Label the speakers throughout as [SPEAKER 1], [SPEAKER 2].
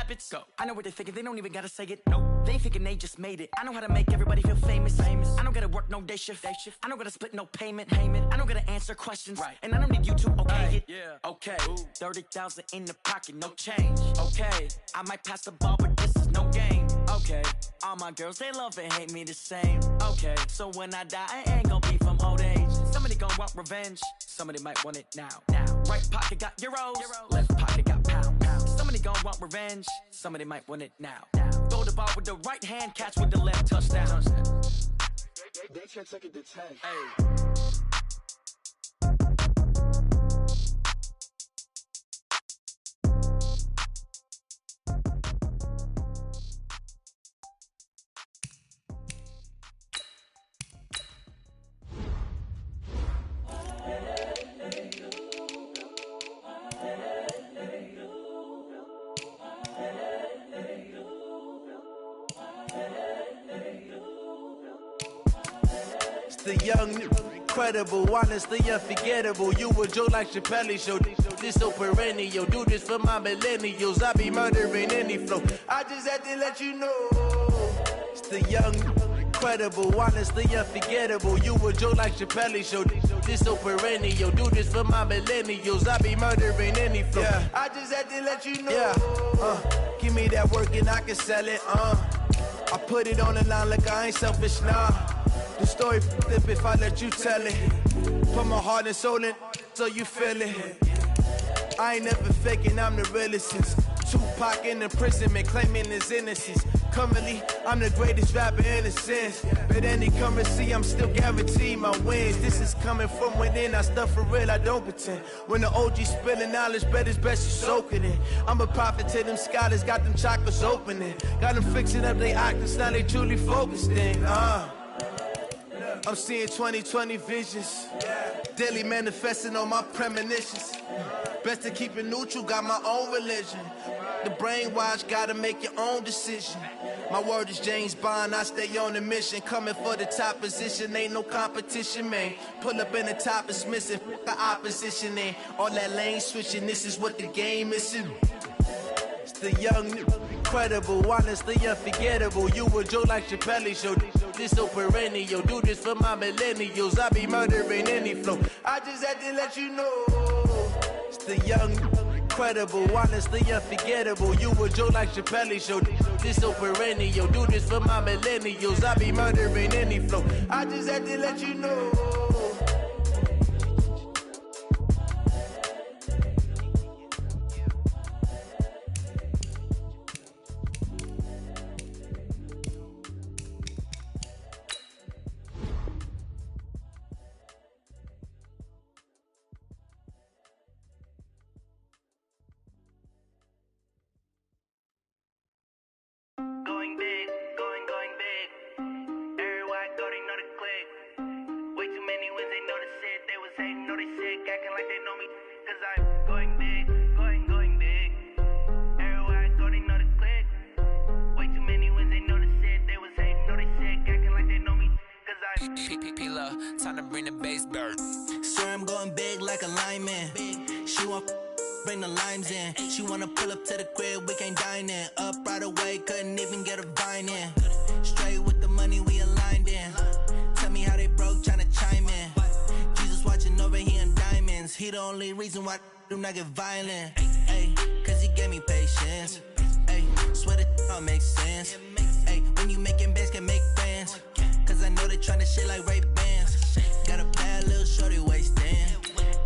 [SPEAKER 1] habits. Go. I know what they're thinking, they don't even gotta say it. Nope. They thinking they just made it. I know how to make everybody feel famous. I don't gotta work no day shift. I don't gotta split no payment. I don't gotta answer questions. Right. And I don't need you to okay it. Yeah. Okay. 30,000 in the pocket, no change. Okay. I might pass the ball, but this is no game. Okay. All my girls, they love and hate me the same. Okay. So when I die, I ain't gonna be from old age. Somebody gon' want revenge. Somebody might want it now. Right pocket got euros. Left pocket got pound. Somebody gon' want revenge. Somebody might want it now. Throw the ball with the right hand, catch with the left, touchdown.
[SPEAKER 2] They can't take it to 10.
[SPEAKER 1] Hey.
[SPEAKER 3] The young, incredible, honestly unforgettable. You a joke like Chappelle Show. This so perennial. Do this for my millennials. I be murdering any flow. I just had to let you know. It's the young, incredible, honestly unforgettable. You a joke like Chappelle Show. This so perennial. Do this for my millennials. I be murdering any flow. Yeah. I just had to let you know. Yeah. Give me that work and I can sell it. I put it on the line like I ain't selfish now. The story flip if I let you tell it. Put my heart and soul in so you feel it. I ain't never faking, I'm the realest since Tupac in imprisonment, claiming his innocence. Currently, I'm the greatest rapper in a sense. But any currency, I'm still guaranteed my wins. This is coming from within, I stuff for real, I don't pretend. When the OG spilling knowledge, bet it's best you soak it in. I'm a prophet to them scholars, got them chakras opening. Got them fixing up they octaves, now they truly focused in. I'm seeing 2020 visions, daily manifesting on my premonitions. Best to keep it neutral, got my own religion. The brainwash, gotta make your own decision. My word is James Bond, I stay on a mission. Coming for the top position, ain't no competition, man. Pull up in the top, it's missing, the opposition, man. All that lane switching, this is what the game is. It's the young, incredible, honestly unforgettable. You a joke like Chappelle Show. This so perennial. Do this for my millennials. I be murdering any flow. I just had to let you know. It's the young, incredible, honestly unforgettable. You a joke like Chappelle Show. This so perennial. Do this for my millennials. I be murdering any flow. I just had to let you know.
[SPEAKER 4] Time to bring the bass bird.
[SPEAKER 5] Sir, I'm going big like a lineman. She want bring the limes in. She wanna pull up to the crib, we can't dine in. Up right away, couldn't even get a vine in. Straight with the money, we aligned in. Tell me how they broke, tryna chime in. Jesus watching over, he in diamonds. He the only reason why do not get violent. Ay, cause he gave me patience. Ay, swear that all makes sense. Ay, when you making bands, can make friends. Cause I know they tryna shit like Ray-Bans. Got a bad little shorty wasting.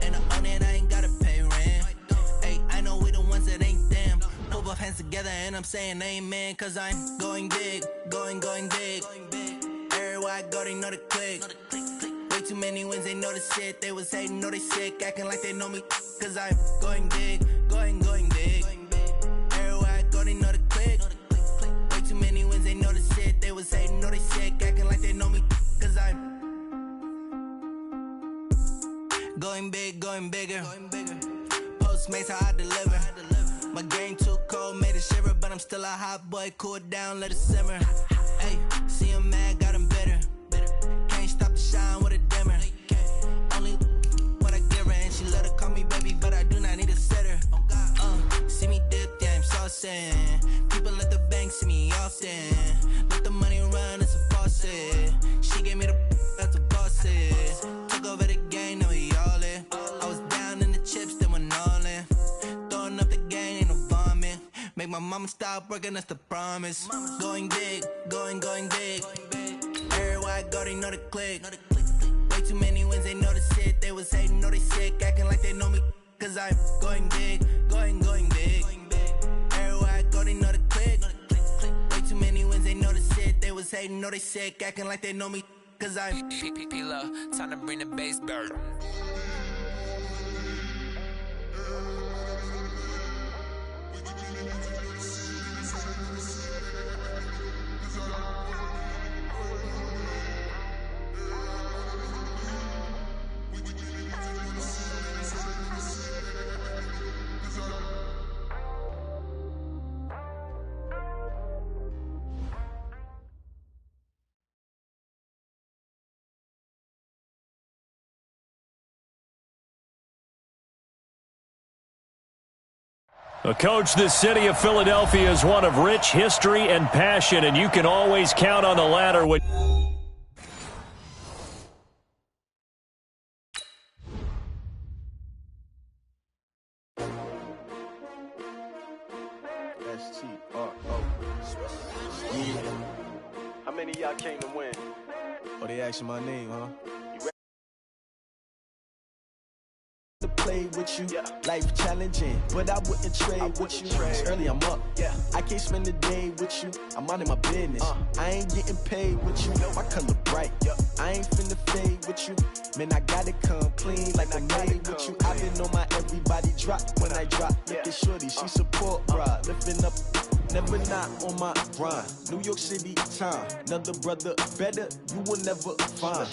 [SPEAKER 5] And I own it, I ain't gotta pay rent. Ay, I know we the ones that ain't them. Put both hands together and I'm saying amen. Cause I'm going big, going big. Everywhere I go, they know the click. Way too many wins, they know the shit. They was hating, know they sick, acting like they know me. Cause I'm going big, going big. Everywhere I go, they know the click. Way too many wins, they know the shit. They was hating, know they sick, acting like they know me. Cause I'm going big, going bigger. Postmates, how I deliver. My game too cold, made it shiver. But I'm still a hot boy, cool down, let it simmer. Hey, see him mad, got him bitter. Can't stop the shine with a dimmer. Only what I give her, and she let her call me baby, but I do not need a sitter. See me dip, yeah, I'm saucy. Boston. People at the bank see me often. Let the money run, it's a faucet. She gave me the that's a bosses. Took over the game, now we all in. I was down in the chips, then went all in. Throwing up the game, ain't no vomit. Make my mama stop working, that's the promise. Going big, going big. Everywhere I go, they know the click. Way too many wins, they know the shit. They was hating, know they sick, acting like they know me. Cause I'm going big, going big. Everywhere I go, they know the click. Way too many wins, they know the shit. They was hating, know they sick, acting like they know me. Cause I'm
[SPEAKER 4] P-P-P-Love, time to bring the bass bird.
[SPEAKER 6] Well, Coach, the city of Philadelphia is one of rich history and passion, and you can always count on the latter when...
[SPEAKER 3] S-T-R-O. Yeah. How many of y'all came to win? Oh, they asking my name, huh? To play with you, life challenging, but I wouldn't trade with you. It's early, I'm up. I can't spend the day with you. I'm out of my business. I ain't getting paid with you. My color bright. I ain't finna fade with you. Man, I gotta come clean like I'm made with you. I've been on my everybody drop when I drop. Look at shorty, she support ride, lifting up. Never not on my grind. New York City time. Another brother better, you will never find.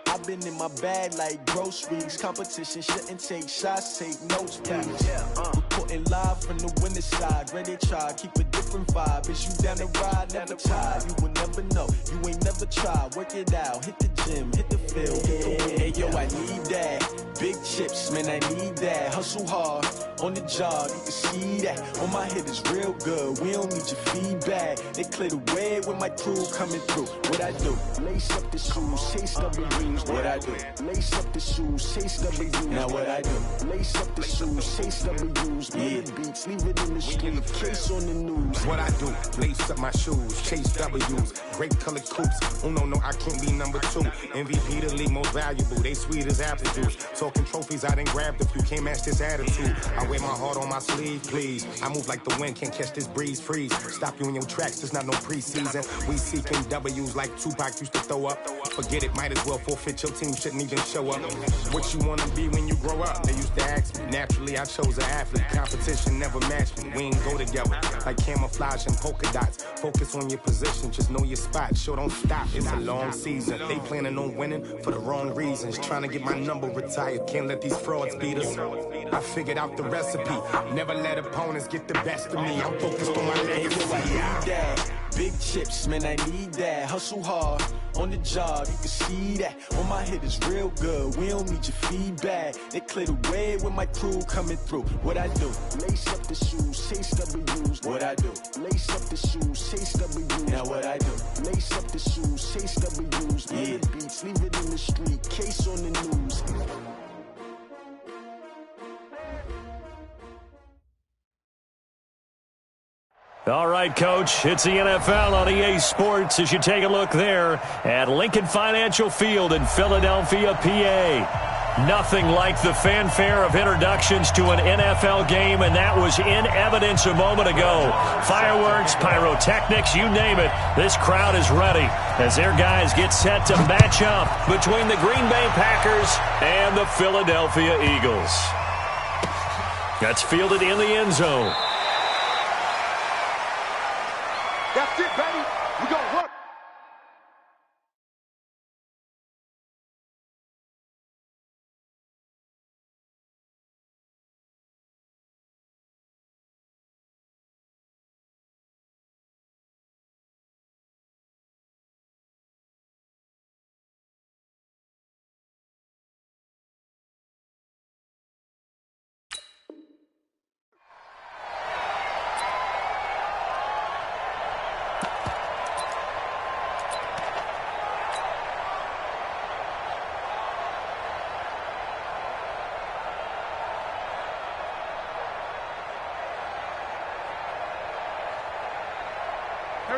[SPEAKER 3] I've been in my bag like groceries. Competition shouldn't take shots, take notes, please. Reporting live from the winning side. Ready to try, keep a different vibe. Is you down the ride, never tired. You will never know, you ain't never tried. Work it out, hit the gym, hit the field. Hey yo, I need that. Big chips, man, I need that. Hustle hard, on the job, you can see that. On my head is real good, we don't need your feedback. They clear the way with my crew coming through. What I do? Lace up the shoes, chase W's. What I do? Lace up the shoes, chase W's. Now what I do? Lace up the shoes, chase W's. Made the beats, leave it in the street, case on the news.
[SPEAKER 7] What I do? Lace up my shoes, chase W's. Great colored coops. Oh no, I can't be number 2. MVP the league most valuable. They sweet as apple juice. Talking trophies, I didn't grab the few. Can't match this attitude. I wear my heart on my sleeve, please. I move like the wind, can't catch this breeze, freeze. Stop you in your tracks, there's not no preseason. We seeking W's like Tupac used to throw up. Forget it, might as well forfeit. Your team shouldn't even show up. What you wanna be when you grow up? They used to ask me. Naturally, I chose an athlete. Competition never matched me. We ain't go together like camouflage and polka dots. Focus on your position, just know your spot. Sure, don't stop. It's a long season. They planning on winning for the wrong reasons. Trying to get my number retired. Can't let these frauds beat us. I figured out the recipe. Never let opponents get the best of me. I'm focused on my legacy.
[SPEAKER 3] Big chips, man, I need that. Hustle hard, on the job, you can see that. On my head is real good, we don't need your feedback. They clear the way with my crew coming through. What I do? Lace up the shoes, chase W's. What I do? Lace up the shoes, chase W's. Now what I do? Lace up the shoes, chase W's. Made the beats, leave it in the street, case on the news.
[SPEAKER 6] All right, Coach, it's the NFL on EA Sports as you take a look there at Lincoln Financial Field in Philadelphia, PA. Nothing like the fanfare of introductions to an NFL game, and that was in evidence a moment ago. Fireworks, pyrotechnics, you name it, this crowd is ready as their guys get set to match up between the Green Bay Packers and the Philadelphia Eagles. That's fielded in the end zone.
[SPEAKER 2] That's it, baby. We gonna work.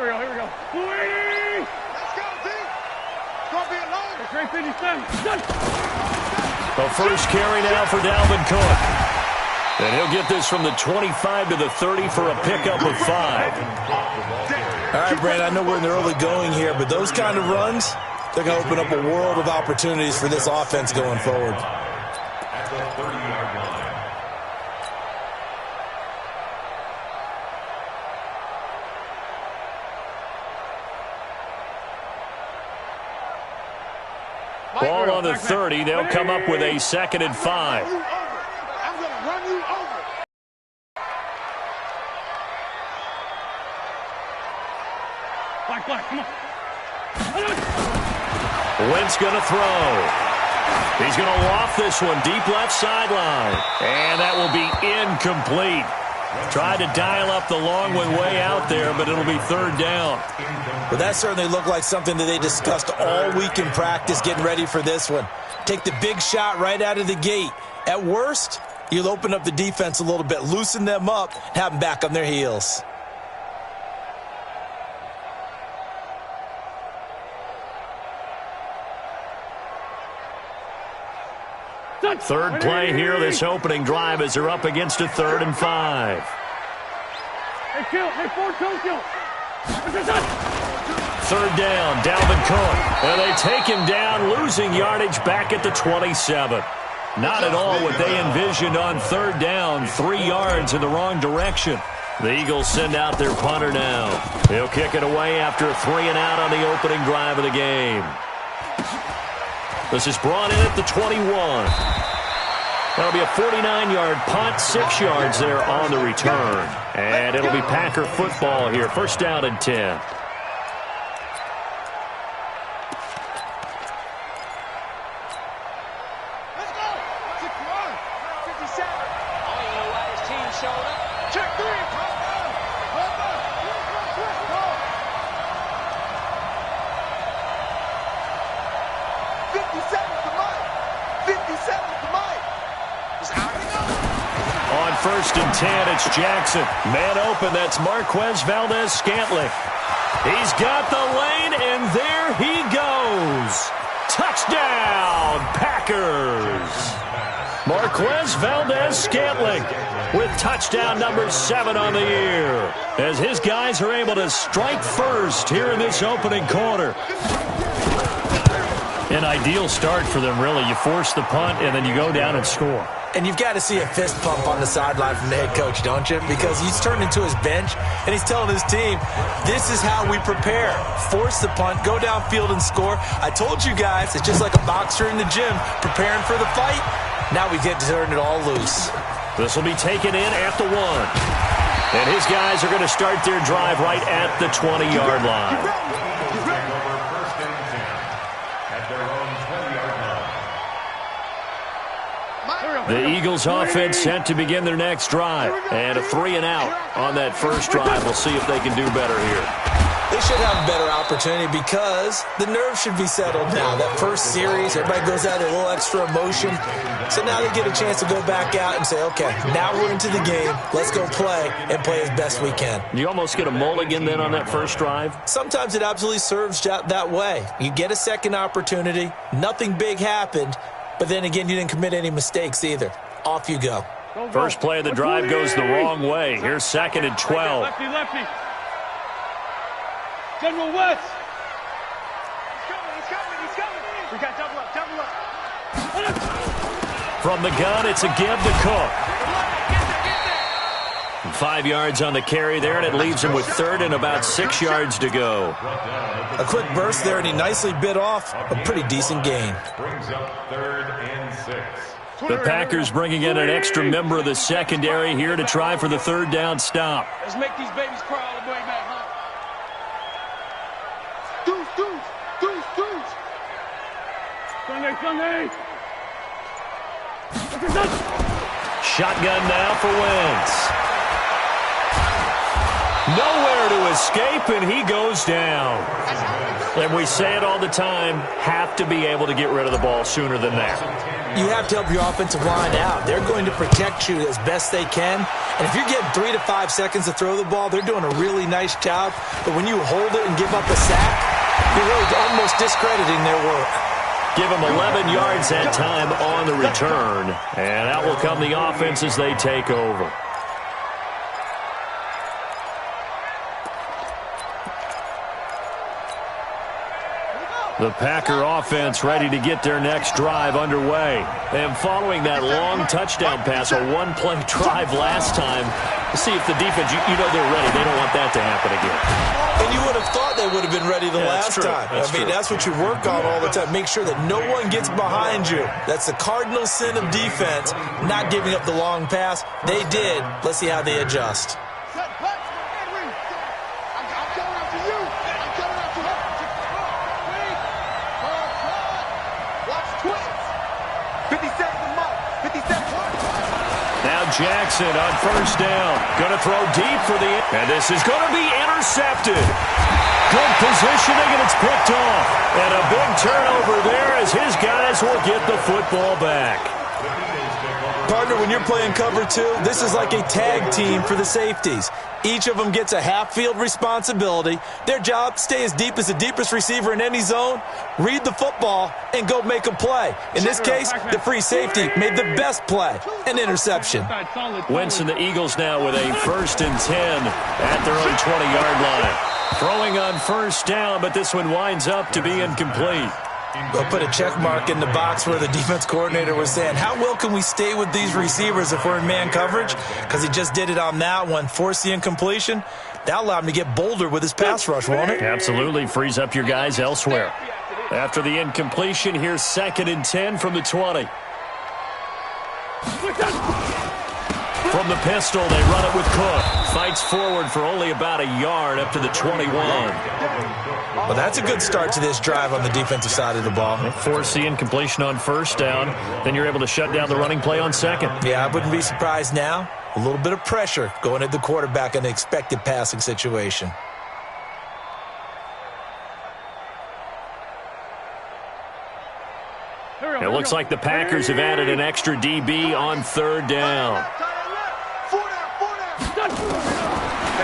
[SPEAKER 8] Here we go. 280!
[SPEAKER 2] Let's go, D. It's going to be a long.
[SPEAKER 8] 357.
[SPEAKER 6] The first carry now for Dalvin Cook. And he'll get this from the 25 to the 30 for a pickup of 5.
[SPEAKER 9] All right, Brandon, I know we're in the early going here, but those kind of runs, they're going to open up a world of opportunities for this offense going forward.
[SPEAKER 10] At the 30-yard line.
[SPEAKER 6] Ball on the 30. They'll come up with a 2nd and 5.
[SPEAKER 2] I'm going to run you over.
[SPEAKER 8] Black, come on.
[SPEAKER 6] Wentz going to throw. He's going to loft this one deep left sideline. And that will be incomplete. Tried to dial up the long one way out there, but it'll be 3rd down.
[SPEAKER 9] Well, that certainly looked like something that they discussed all week in practice getting ready for this one. Take the big shot right out of the gate. At worst, you'll open up the defense a little bit, loosen them up, have them back on their heels.
[SPEAKER 6] Third play here, this opening drive, as they're up against a 3rd and 5.
[SPEAKER 8] Hey, Ford, kill.
[SPEAKER 6] 3rd down, Dalvin Cook. And they take him down, losing yardage back at the 27. Not at all what they envisioned on 3rd down, 3 yards in the wrong direction. The Eagles send out their punter now. He'll kick it away after a 3-and-out on the opening drive of the game. This is brought in at the 21. That'll be a 49-yard punt, 6 yards there on the return. And it'll be Packer football here, 1st down and 10.
[SPEAKER 2] Let's go. 61. 57. I don't know why his team showed up. Check 3. Hold on. 57 to Mike. 57 to Mike. It's out of go.
[SPEAKER 6] On 1st and 10, it's Jackson. Man open, that's Marquez Valdez-Scantling. He's got the lane, and there he goes. Touchdown, Packers. Marquez Valdez-Scantling with touchdown number 7 on the year, as his guys are able to strike first here in this opening quarter. An ideal start for them, really. You force the punt, and then you go down and score.
[SPEAKER 9] And you've got to see a fist pump on the sideline from the head coach, don't you? Because he's turned into his bench, and he's telling his team, this is how we prepare. Force the punt, go downfield and score. I told you guys, it's just like a boxer in the gym preparing for the fight. Now we get to turn it all loose.
[SPEAKER 6] This will be taken in at the 1. And his guys are going to start their drive right at the 20-yard line. The Eagles offense set to begin their next drive. And a 3-and-out on that first drive. We'll see if they can do better here.
[SPEAKER 9] They should have a better opportunity because the nerves should be settled now. That first series, everybody goes out a little extra emotion. So now they get a chance to go back out and say, okay, now we're into the game. Let's go play and play as best we can.
[SPEAKER 6] You almost get a mulligan then on that first drive?
[SPEAKER 9] Sometimes it absolutely serves that way. You get a second opportunity. Nothing big happened. But then again, you didn't commit any mistakes either. Off you go.
[SPEAKER 6] First play of the drive goes the wrong way. Here's 2nd and 12.
[SPEAKER 8] Lefty. General West. He's coming. We got double up.
[SPEAKER 6] From the gun, it's a give to Cook. 5 yards on the carry there, and it leaves him with 3rd and about 6 yards to go.
[SPEAKER 9] A quick burst there, and he nicely bit off a pretty decent gain.
[SPEAKER 10] Brings up 3rd and 6.
[SPEAKER 6] The Packers bringing in an extra member of the secondary here to try for the 3rd down stop.
[SPEAKER 8] Let's make these babies cry all the way back home. Sunday.
[SPEAKER 6] Shotgun now for Wentz. Nowhere to escape, and he goes down. And we say it all the time, have to be able to get rid of the ball sooner than that.
[SPEAKER 9] You have to help your offensive line out. They're going to protect you as best they can. And if you're getting 3 to 5 seconds to throw the ball, they're doing a really nice job. But when you hold it and give up a sack, you're really almost discrediting their work.
[SPEAKER 6] Give them 11 yards that time on the return. And out will come the offense as they take over. The Packer offense ready to get their next drive underway. And following that long touchdown pass, a one-play drive last time, see if the defense, you know they're ready. They don't want that to happen again.
[SPEAKER 9] And you would have thought they would have been ready the last time. That's what you work on all the time. Make sure that no one gets behind you. That's the cardinal sin of defense, not giving up the long pass. They did. Let's see how they adjust.
[SPEAKER 6] Jackson on first down. Going to throw deep for the... And this is going to be intercepted. Good positioning, and it's picked off. And a big turnover there as his guys will get the football back.
[SPEAKER 9] Partner, when you're playing cover 2, this is like a tag team for the safeties. Each of them gets a half-field responsibility. Their job, stay as deep as the deepest receiver in any zone, read the football, and go make a play. In this case, the free safety made the best play, an interception.
[SPEAKER 6] Wentz and the Eagles now with a 1st and 10 at their own 20-yard line. Throwing on first down, but this one winds up to be incomplete.
[SPEAKER 9] We'll put a check mark in the box where the defense coordinator was saying, how well can we stay with these receivers if we're in man coverage? Because he just did it on that one, forced the incompletion. That allowed him to get bolder with his pass rush, won't it?
[SPEAKER 6] Absolutely, frees up your guys elsewhere. After the incompletion, here's 2nd and 10 from the 20. From the pistol, they run it with Cook. Fights forward for only about a yard up to the 21.
[SPEAKER 9] Well, that's a good start to this drive on the defensive side of the ball.
[SPEAKER 6] Force the incompletion on first down. Then you're able to shut down the running play on second.
[SPEAKER 9] Yeah, I wouldn't be surprised now. A little bit of pressure going at the quarterback in an expected passing situation.
[SPEAKER 6] It looks like the Packers have added an extra DB on 3rd down.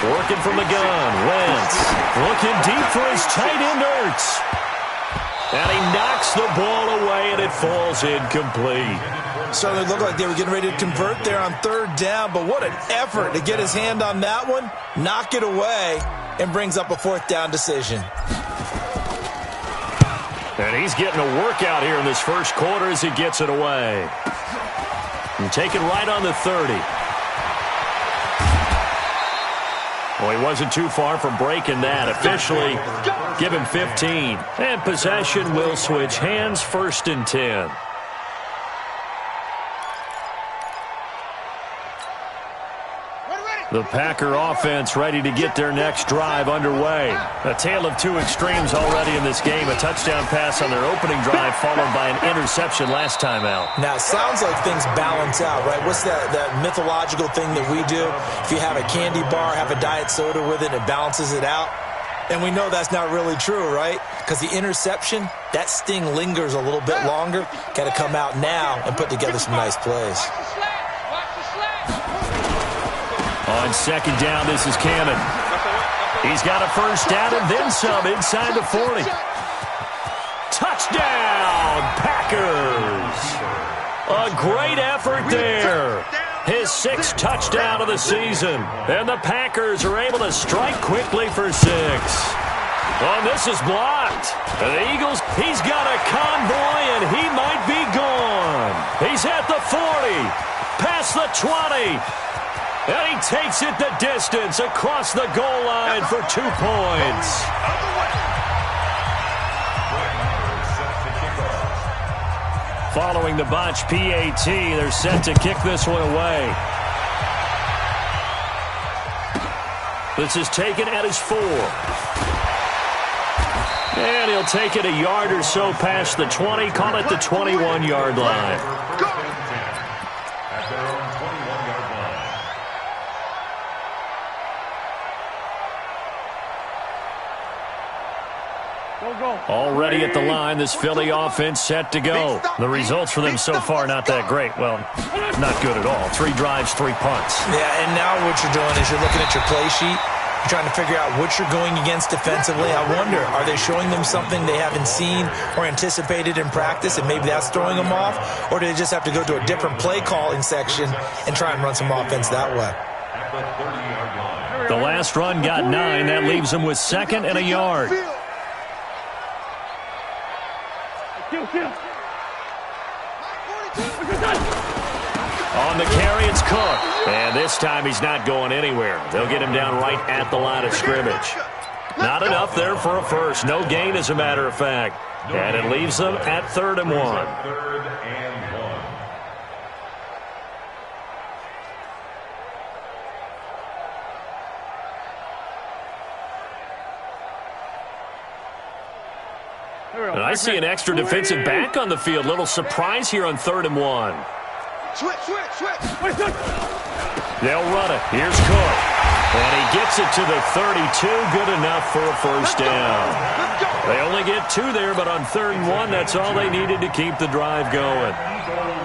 [SPEAKER 6] Working from the gun, Wentz looking deep for his tight end Ertz. And he knocks the ball away, and it falls incomplete.
[SPEAKER 9] Certainly looked like they were getting ready to convert there on 3rd down, but what an effort to get his hand on that one, knock it away, and brings up a 4th down decision.
[SPEAKER 6] And he's getting a workout here in this first quarter as he gets it away. And taken right on the 30. Well, he wasn't too far from breaking that. Officially, give him 15. And possession will switch hands, 1st and 10. The Packer offense ready to get their next drive underway. A tale of two extremes already in this game. A touchdown pass on their opening drive followed by an interception last time out.
[SPEAKER 9] Now, it sounds like things balance out, right? What's that mythological thing that we do? If you have a candy bar, have a diet soda with it, it balances it out. And we know that's not really true, right? Because the interception, that sting lingers a little bit longer. Got to come out now and put together some nice plays.
[SPEAKER 6] On 2nd down, this is Cannon. He's got a first down and then some inside the 40. Touchdown, Packers! A great effort there. His 6th touchdown of the season. And the Packers are able to strike quickly for 6. Oh, this is blocked. And the Eagles, he's got a convoy, and he might be gone. He's at the 40, past the 20. And he takes it the distance across the goal line for 2 points. Following the botch PAT, they're set to kick this one away. This is taken at his 4. And he'll take it a yard or so past the 20, call it the 21-yard line. Already at the line, this Philly offense set to go. The results for them so far not that great. Well, not good at all. 3 drives, 3 punts.
[SPEAKER 9] Yeah, and now what you're doing is you're looking at your play sheet. You're trying to figure out what you're going against defensively. I wonder, are they showing them something they haven't seen or anticipated in practice, and maybe that's throwing them off? Or do they just have to go to a different play calling section and try and run some offense that way?
[SPEAKER 6] The last run got 9. That leaves them with 2nd and a yard. On the carry, it's Cook. And this time he's not going anywhere. They'll get him down right at the line of scrimmage. Not enough there for a first. No gain, as a matter of fact. And it leaves them at 3rd and 1.
[SPEAKER 10] 3rd and 1.
[SPEAKER 6] And I see an extra defensive back on the field. Little surprise here on 3rd and 1.
[SPEAKER 2] Switch.
[SPEAKER 6] They'll run it. Here's Cook. And he gets it to the 32. Good enough for a first down. They only get 2 there, but on 3rd and 1, that's all they needed to keep the drive going.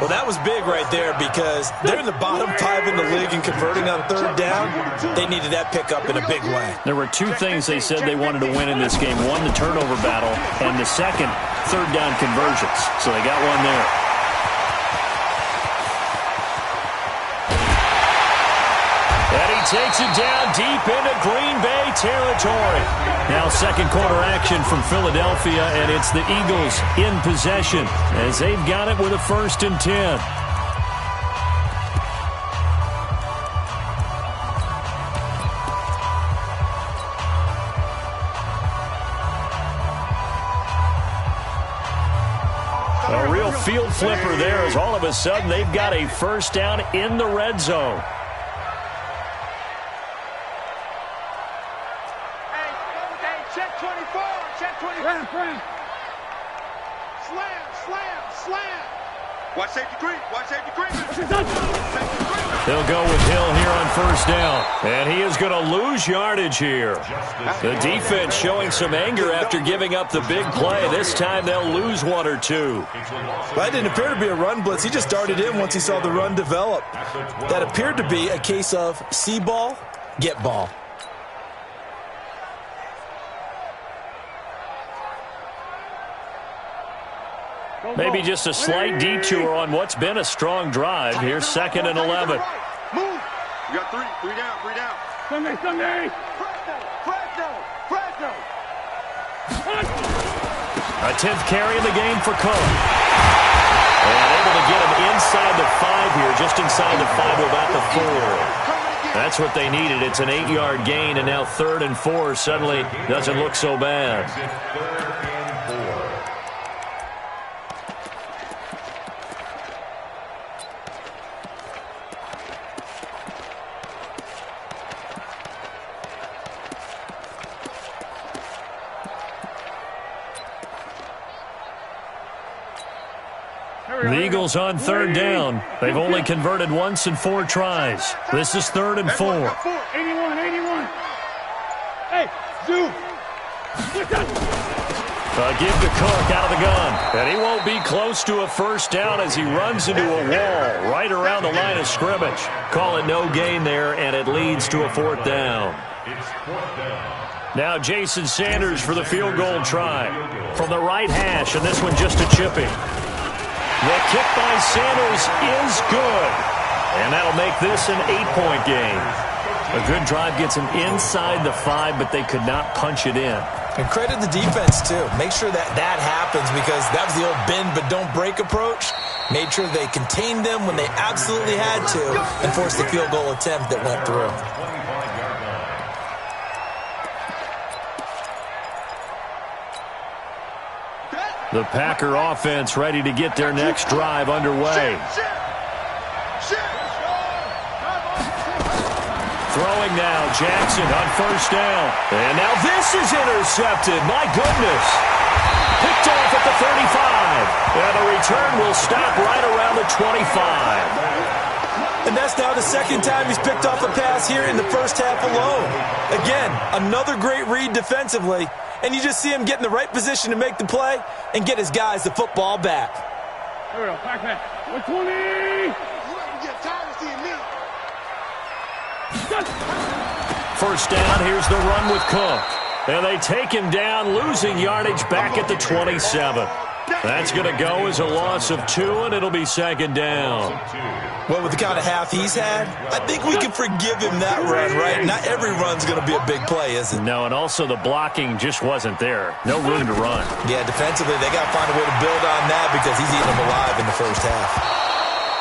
[SPEAKER 9] Well, that was big right there because they're in the bottom 5 in the league and converting on 3rd down. They needed that pickup in a big way.
[SPEAKER 6] There were 2 things they said they wanted to win in this game. One, the turnover battle, and the second, 3rd down conversions. So they got one there. And he takes it down deep into Green Bay territory. Now 2nd quarter action from Philadelphia, and it's the Eagles in possession as they've got it with a 1st and 10. A real field flipper there as all of a sudden they've got a first down in the red zone. They'll go with Hill here on 1st down. And he is going to lose yardage here. The defense showing some anger after giving up the big play. This time they'll lose 1 or 2.
[SPEAKER 9] That didn't appear to be a run blitz. He just darted in once he saw the run develop. That appeared to be a case of see ball, get ball.
[SPEAKER 6] Maybe just a slight detour on what's been a strong drive. Here's 2nd and 11.
[SPEAKER 2] Move. You got 3 down. Sunday.
[SPEAKER 6] A 10th carry in the game for Cook. And able to get him inside the 5 here, just inside the 5 to about the 4. That's what they needed. It's an 8-yard gain, and now 3rd and 4 suddenly doesn't look so bad. The Eagles on 3rd down. They've only converted once in 4 tries. This is 3rd and 4.
[SPEAKER 8] 81. Hey, Zoo.
[SPEAKER 6] A give to Cook out of the gun. And he won't be close to a first down as he runs into a wall right around the line of scrimmage. Call it no gain there, and it leads to a 4th down. Now Jason Sanders for the field goal try. From the right hash, and this one just a chipping. The kick by Sanders is good. And that'll make this an 8-point game. A good drive gets them inside the 5, but they could not punch it in.
[SPEAKER 9] And credit the defense, too. Make sure that happens because that was the old bend but don't break approach. Made sure they contained them when they absolutely had to and forced the field goal attempt that went through.
[SPEAKER 6] The Packer offense ready to get their next drive underway. Throwing now, Jackson on 1st down. And now this is intercepted. My goodness. Picked off at the 35. And the return will stop right around the 25.
[SPEAKER 9] And that's now the 2nd time he's picked off a pass here in the first half alone. Again, another great read defensively. and you just see him get in the right position to make the play and get his guys the football back.
[SPEAKER 10] Here we go, back man. 120!
[SPEAKER 6] First down, here's the run with Cook. And they take him down, losing yardage back at the 27. That's going to go as a loss of 2, and it'll be second down.
[SPEAKER 9] Well, with the kind of half he's had, I think we can forgive him that run, right? Not every run's going to be a big play, is it?
[SPEAKER 6] No, and also the blocking just wasn't there. No room to run.
[SPEAKER 9] Yeah, defensively, they got to find a way to build on that because he's eating them alive in the first half.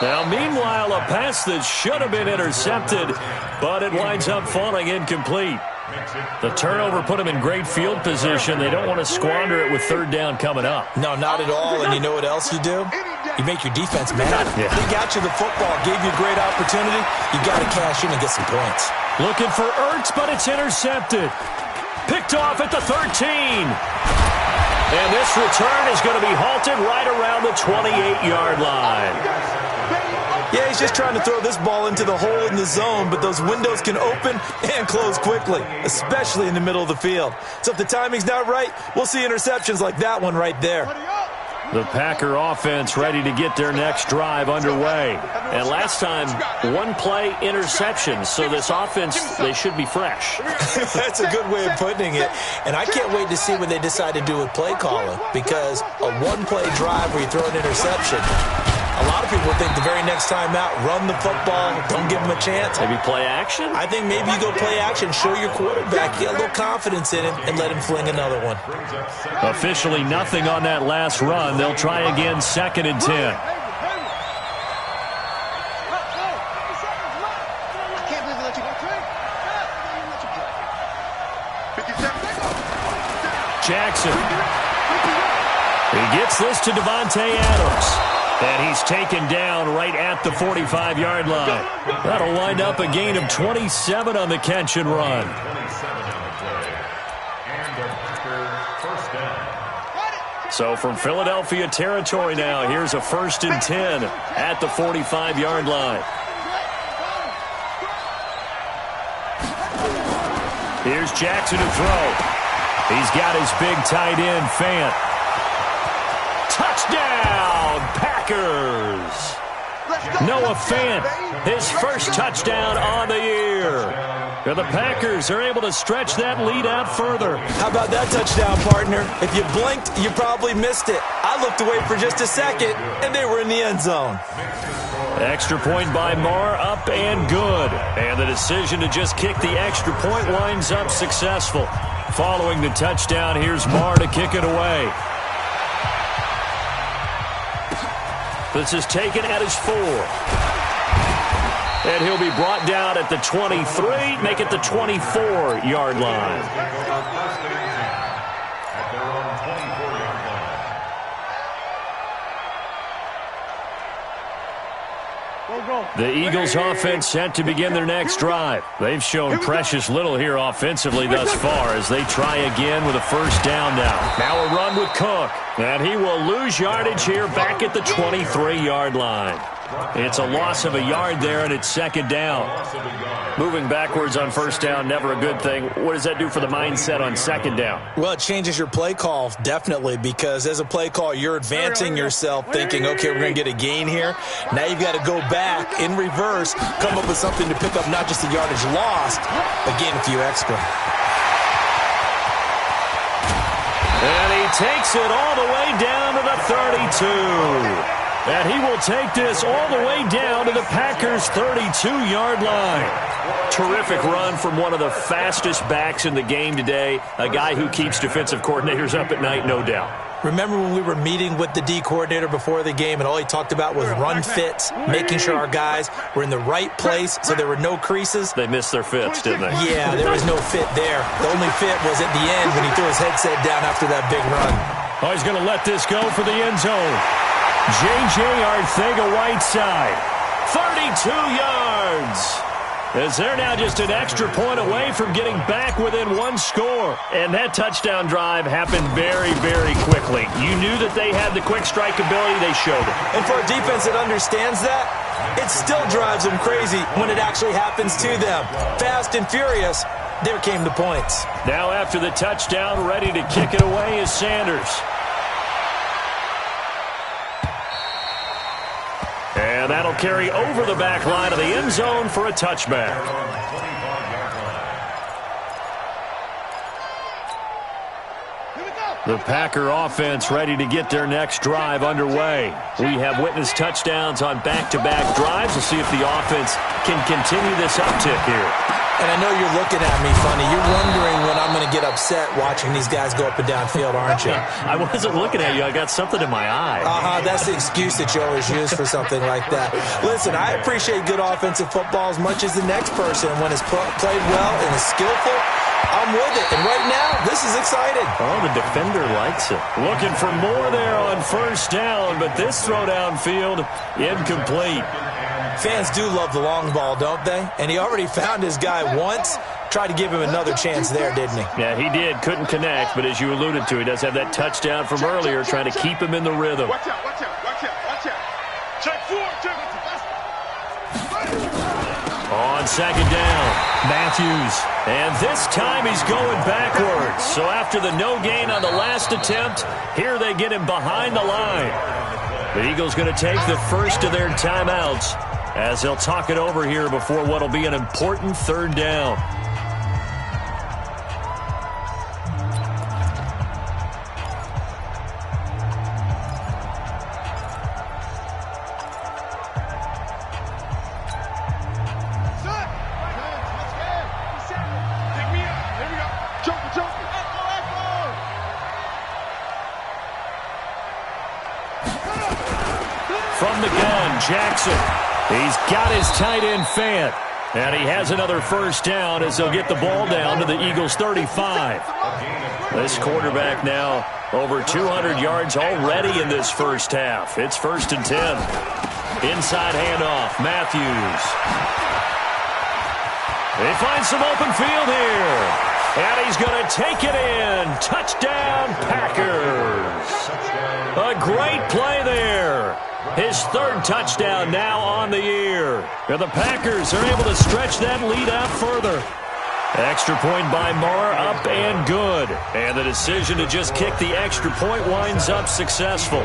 [SPEAKER 6] Now, meanwhile, a pass that should have been intercepted, but it winds up falling incomplete. The turnover put them in great field position. They don't want to squander it with third down coming up.
[SPEAKER 9] No, not at all. And you know what else you do? You make your defense mad.
[SPEAKER 6] Yeah.
[SPEAKER 9] They got you the football, gave you a great opportunity. You got to cash in and get some points.
[SPEAKER 6] Looking for Ertz, but it's intercepted. Picked off at the 13. And this return is going to be halted right around the 28-yard line.
[SPEAKER 9] Yeah, he's just trying to throw this ball into the hole in the zone, but those windows can open and close quickly, especially in the middle of the field. So if the timing's not right, we'll see interceptions like that one right there.
[SPEAKER 6] The Packer offense ready to get their next drive underway. And last time, one-play interception, so this offense, they should be fresh.
[SPEAKER 9] That's a good way of putting it. And I can't wait to see what they decide to do with play calling, because a one-play drive where you throw an interception, a lot of people think the very next time out, run the football, don't give him a chance.
[SPEAKER 6] Maybe play action?
[SPEAKER 9] I think maybe you go play action, show your quarterback, get a little confidence in him, and let him fling another one.
[SPEAKER 6] Officially nothing on that last run. They'll try again, 2nd and 10. Jackson. He gets this to Devontae Adams. And he's taken down right at the 45-yard line. That'll wind up a gain of 27 on the catch and run. So from Philadelphia territory now, here's a 1st and 10 at the 45-yard line. Here's Jackson to throw. He's got his big tight end, Fant. Touchdown, Packers! Noah Fant, his first touchdown on the year. And the Packers are able to stretch that lead out further.
[SPEAKER 9] How about that touchdown, partner? If you blinked, you probably missed it. I looked away for just a second, and they were in the end zone.
[SPEAKER 6] Extra point by Marr, up and good. And the decision to just kick the extra point winds up successful. Following the touchdown, here's Marr to kick it away. This is taken at his 4. And he'll be brought down at the 23, make it the 24-yard line. The Eagles offense set to begin their next drive. They've shown precious little here offensively thus far as they try again with a first down now. Now a run with Cook. And he will lose yardage here back at the 23-yard line. It's a loss of a yard there, and it's 2nd down. Moving backwards on first down, never a good thing. What does that do for the mindset on 2nd down?
[SPEAKER 9] Well, it changes your play call, definitely, because as a play call, you're advancing yourself thinking, okay, we're going to get a gain here. Now you've got to go back in reverse, come up with something to pick up not just the yardage lost, but gain a few extra.
[SPEAKER 6] And he takes it all the way down to the 32. And he will take this all the way down to the Packers' 32-yard line. Terrific run from one of the fastest backs in the game today, a guy who keeps defensive coordinators up at night, no doubt.
[SPEAKER 9] Remember when we were meeting with the D coordinator before the game and all he talked about was run fits, making sure our guys were in the right place so there were no creases?
[SPEAKER 6] They missed their fits, didn't they?
[SPEAKER 9] Yeah, there was no fit there. The only fit was at the end when he threw his headset down after that big run.
[SPEAKER 6] Oh, he's going to let this go for the end zone. J.J. Arcega-Whiteside, 32 yards. As they're now just an extra point away from getting back within one score. And that touchdown drive happened very, very quickly. You knew that they had the quick strike ability. They showed it.
[SPEAKER 9] And for a defense that understands that, it still drives them crazy when it actually happens to them. Fast and furious, there came the points.
[SPEAKER 6] Now after the touchdown, ready to kick it away is Sanders. And that'll carry over the back line of the end zone for a touchback. The Packer offense ready to get their next drive underway. We have witnessed touchdowns on back-to-back drives. We'll see if the offense can continue this uptick here.
[SPEAKER 9] And I know you're looking at me funny. You're wondering when I'm going to get upset watching these guys go up and down field, aren't you?
[SPEAKER 6] I wasn't looking at you. I got something in my eye.
[SPEAKER 9] That's the excuse that you always use for something like that. Listen, I appreciate good offensive football as much as the next person. When it's played well and is skillful, I'm with it. And right now, this is exciting.
[SPEAKER 6] Oh, the defender likes it. Looking for more there on first down, but this throw downfield, incomplete.
[SPEAKER 9] Fans do love the long ball, don't they? And he already found his guy once. Tried to give him another chance there, didn't he?
[SPEAKER 6] Yeah, he did. Couldn't connect, but as you alluded to, he does have that touchdown from earlier, trying to keep him in the rhythm.
[SPEAKER 2] Watch out, watch out, watch out, watch out. Check 4, check.
[SPEAKER 6] On second down, Matthews. And this time he's going backwards. So after the no gain on the last attempt, here they get him behind the line. The Eagles going to take the first of their timeouts as they'll talk it over here before what will be an important third down. From the gun, Jackson. He's got his tight end Fant. And he has another first down as they'll get the ball down to the Eagles' 35. This quarterback now over 200 yards already in this first half. It's 1st and 10. Inside handoff, Matthews. They find some open field here. And he's going to take it in. Touchdown, Packers. A great play there. His third touchdown now on the year. And the Packers are able to stretch that lead out further. Extra point by Marr, up and good. And the decision to just kick the extra point winds up successful.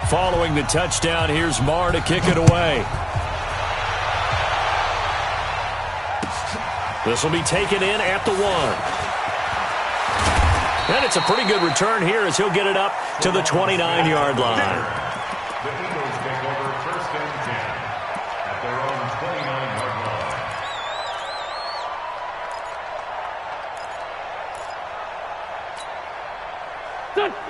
[SPEAKER 6] Following the touchdown, here's Marr to kick it away. This will be taken in at the 1. And it's a pretty good return here as he'll get it up to the 29-yard line.
[SPEAKER 11] The Eagles take over 1st and 10 at their own 29-yard line.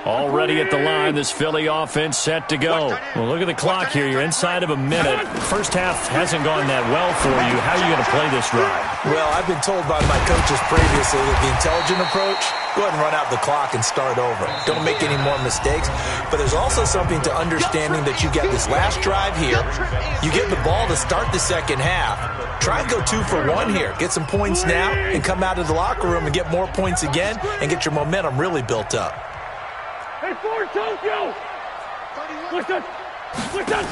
[SPEAKER 6] Already at the line, this Philly offense set to go. Well, look at the clock here. You're inside of a minute. First half hasn't gone that well for you. How are you going to play this drive?
[SPEAKER 9] Well, I've been told by my coaches previously that the intelligent approach, go ahead and run out the clock and start over. Don't make any more mistakes. But there's also something to understanding that you get this last drive here. You get the ball to start the second half. Try and go 2 for 1 here. Get some points now and come out of the locker room and get more points again and get your momentum really built up.
[SPEAKER 10] Hey, for Tokyo! Listen! Listen!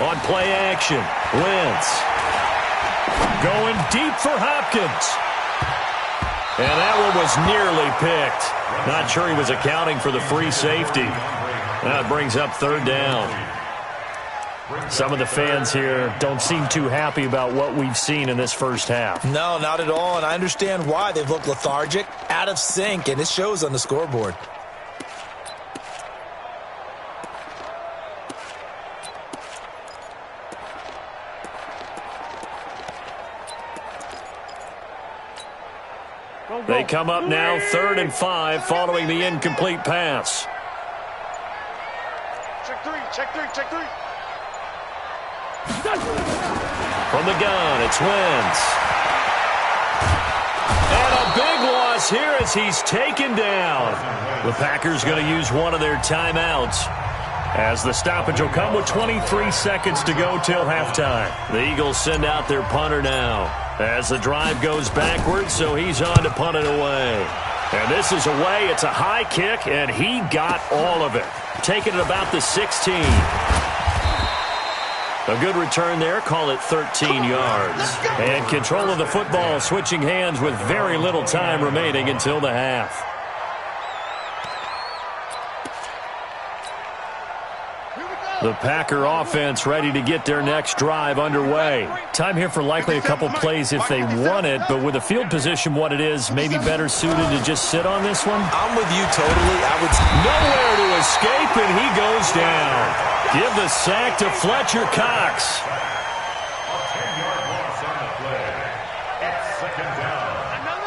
[SPEAKER 6] On play action, Wentz. Going deep for Hopkins. And that one was nearly picked. Not sure he was accounting for the free safety. That brings up 3rd down. Some of the fans here don't seem too happy about what we've seen in this first half.
[SPEAKER 9] No, not at all, and I understand why. They've looked lethargic, out of sync, and it shows on the scoreboard.
[SPEAKER 6] They come up now 3rd and 5 following the incomplete pass.
[SPEAKER 2] Check 3, check 3, check 3.
[SPEAKER 6] From the gun, it's Wentz. And a big loss here as he's taken down. The Packers going to use one of their timeouts as the stoppage will come with 23 seconds to go till halftime. The Eagles send out their punter now as the drive goes backwards, so he's on to punt it away. And this is away. It's a high kick, and he got all of it. Taking it about the 16. A good return there. Call it 13 yards. And control of the football, switching hands with very little time remaining until the half. The Packer offense ready to get their next drive underway. Time here for likely a couple plays if they want it, but with the field position what it is, maybe better suited to just sit on this one?
[SPEAKER 9] I'm with you totally.
[SPEAKER 6] Nowhere to escape, and he goes down. Give the sack to Fletcher Cox.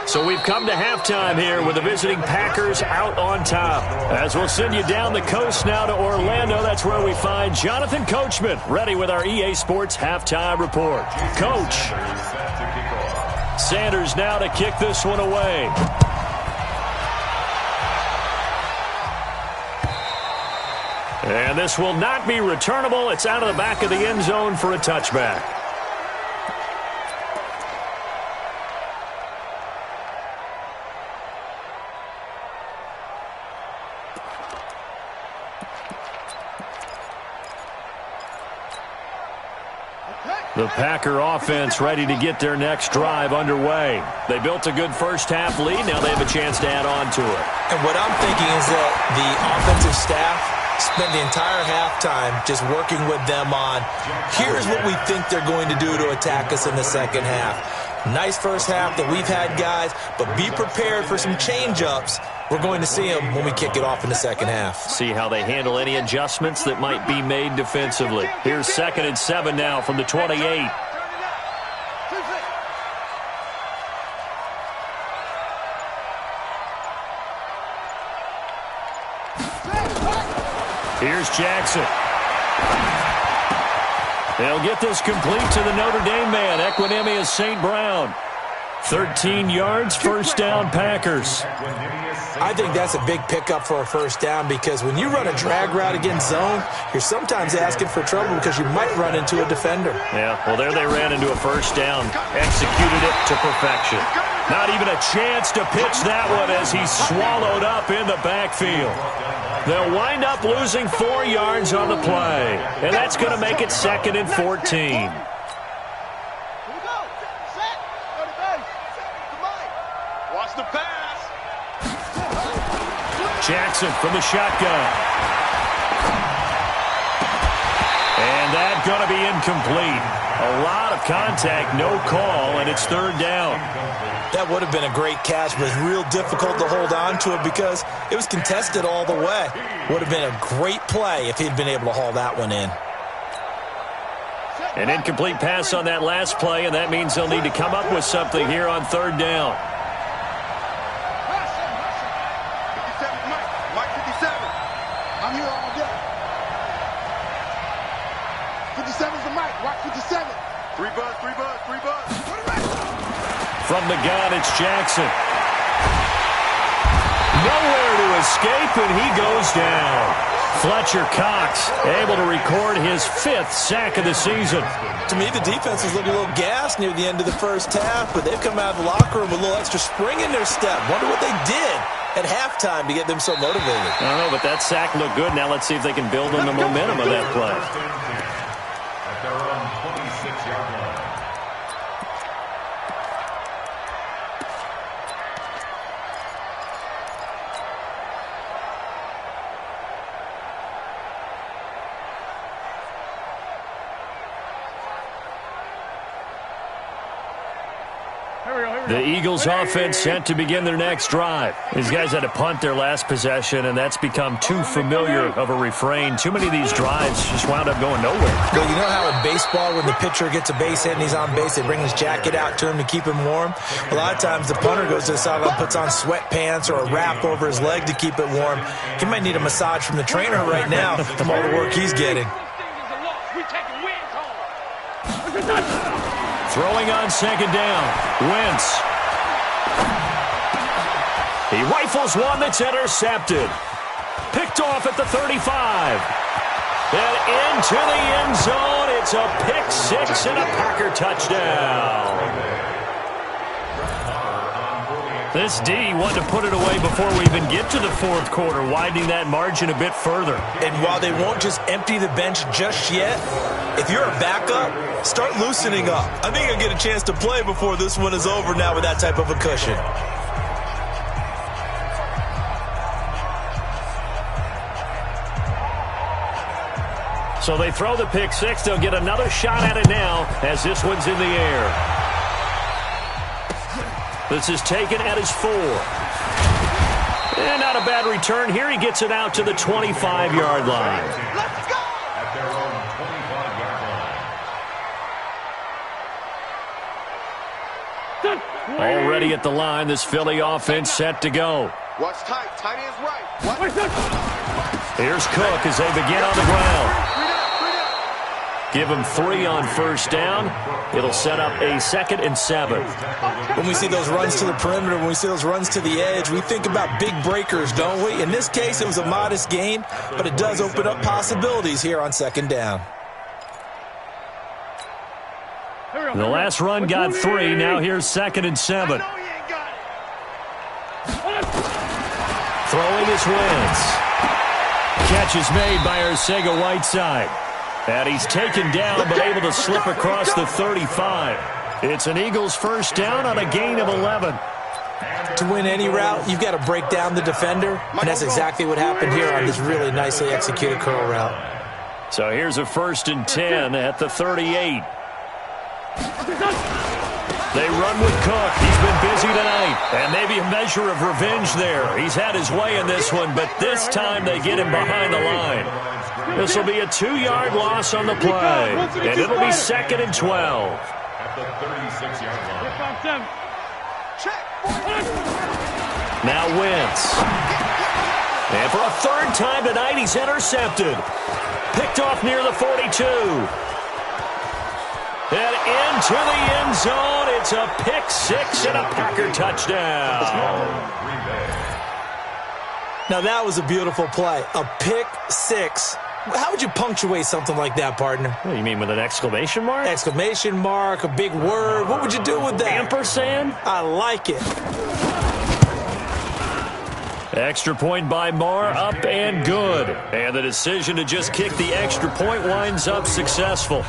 [SPEAKER 6] So we've come to halftime here with the visiting Packers out on top. As we'll send you down the coast now to Orlando, that's where we find Jonathan Coachman, ready with our EA Sports halftime report. Coach. Sanders now to kick this one away. And this will not be returnable. It's out of the back of the end zone for a touchback. The Packer offense ready to get their next drive underway. They built a good first-half lead. Now they have a chance to add on to it.
[SPEAKER 9] And what I'm thinking is that the offensive staff spent the entire halftime just working with them on, here's what we think they're going to do to attack us in the second half. Nice first half that we've had, guys, but be prepared for some change-ups. We're going to see them when we kick it off in the second half.
[SPEAKER 6] See how they handle any adjustments that might be made defensively. Here's 2nd and 7 now from the 28. Here's Jackson. They'll get this complete to the Notre Dame man, Equinemius St. Brown. 13 yards, first down, Packers.
[SPEAKER 9] I think that's a big pickup for a first down because when you run a drag route against zone, you're sometimes asking for trouble because you might run into a defender.
[SPEAKER 6] Yeah, well, there they ran into a first down, executed it to perfection. Not even a chance to pitch that one as he's swallowed up in the backfield. They'll wind up losing 4 yards on the play, and that's going to make it 2nd and 14.
[SPEAKER 2] The pass.
[SPEAKER 6] Jackson from the shotgun. And that's going to be incomplete. A lot of contact, no call, and it's 3rd down.
[SPEAKER 9] That would have been a great catch, but it's real difficult to hold on to it because it was contested all the way. Would have been a great play if he'd been able to haul that one in.
[SPEAKER 6] An incomplete pass on that last play, and that means they'll need to come up with something here on 3rd down.
[SPEAKER 2] I'm here all day. 57's the mic. Watch 57. 3 buzz, 3 buzz, 3 buzz.
[SPEAKER 6] From the gun, it's Jackson. Nowhere to escape, and he goes down. Fletcher Cox able to record his 5th sack of the season.
[SPEAKER 9] To me, the defense was looking a little gassed near the end of the first half, but they've come out of the locker room with a little extra spring in their step. Wonder what they did at halftime to get them so motivated.
[SPEAKER 6] I don't know, but that sack looked good. Now let's see if they can build on the momentum of that play.
[SPEAKER 11] At their own 26-yard line.
[SPEAKER 6] The Eagles offense set to begin their next drive. These guys had to punt their last possession, and that's become too familiar of a refrain. Too many of these drives just wound up going nowhere.
[SPEAKER 9] Well, you know how in baseball when the pitcher gets a base hit and he's on base, they bring his jacket out to him to keep him warm? A lot of times the punter goes to the sideline, puts on sweatpants or a wrap over his leg to keep it warm. He might need a massage from the trainer right now from all the work he's getting.
[SPEAKER 6] Throwing on 2nd down. Wentz. He rifles one that's intercepted. Picked off at the 35. And into the end zone. It's a pick 6 and a Packer touchdown. This D wanted to put it away before we even get to the fourth quarter, widening that margin a bit further.
[SPEAKER 9] And while they won't just empty the bench just yet, if you're a backup, start loosening up. I think you'll get a chance to play before this one is over now with that type of a cushion.
[SPEAKER 6] So they throw the pick six. They'll get another shot at it now as this one's in the air. This is taken at his 4. And not a bad return here. He gets it out to the 25-yard line.
[SPEAKER 2] Let's go!
[SPEAKER 11] At their own 25-yard line.
[SPEAKER 6] Already at the line, this Philly offense set to go.
[SPEAKER 2] Watch tight. Tight end's right.
[SPEAKER 6] Here's Cook as they begin on the ground. Give him 3 on first down. It'll set up a 2nd and 7.
[SPEAKER 9] When we see those runs to the perimeter, when we see those runs to the edge, we think about big breakers, don't we? In this case, it was a modest gain, but it does open up possibilities here on 2nd down.
[SPEAKER 6] The last run got 3. Now here's 2nd and 7. Throwing is Wentz. Catch is made by Arcega-Whiteside. And he's taken down, but able to slip across the 35. It's an Eagles first down on a gain of 11.
[SPEAKER 9] To win any route, you've got to break down the defender, and that's exactly what happened here on this really nicely executed curl route.
[SPEAKER 6] So here's a 1st and 10 at the 38. They run with Cook. He's been busy tonight. And maybe a measure of revenge there. He's had his way in this one, but this time they get him behind the line. This will be a 2-yard loss on the play. And it'll be 2nd and 12.
[SPEAKER 11] At the 36-yard line.
[SPEAKER 6] Now Wentz. And for a 3rd time tonight, he's intercepted. Picked off near the 42. And into the end zone. It's a pick 6 and a Packer touchdown.
[SPEAKER 9] Now that was a beautiful play. A pick 6. How would you punctuate something like that, partner?
[SPEAKER 6] What do you mean, with an exclamation mark?
[SPEAKER 9] Exclamation mark, a big word. What would you do with that?
[SPEAKER 6] Ampersand?
[SPEAKER 9] I like it.
[SPEAKER 6] Extra point by Marr, up and good. And the decision to just kick the extra point winds up successful.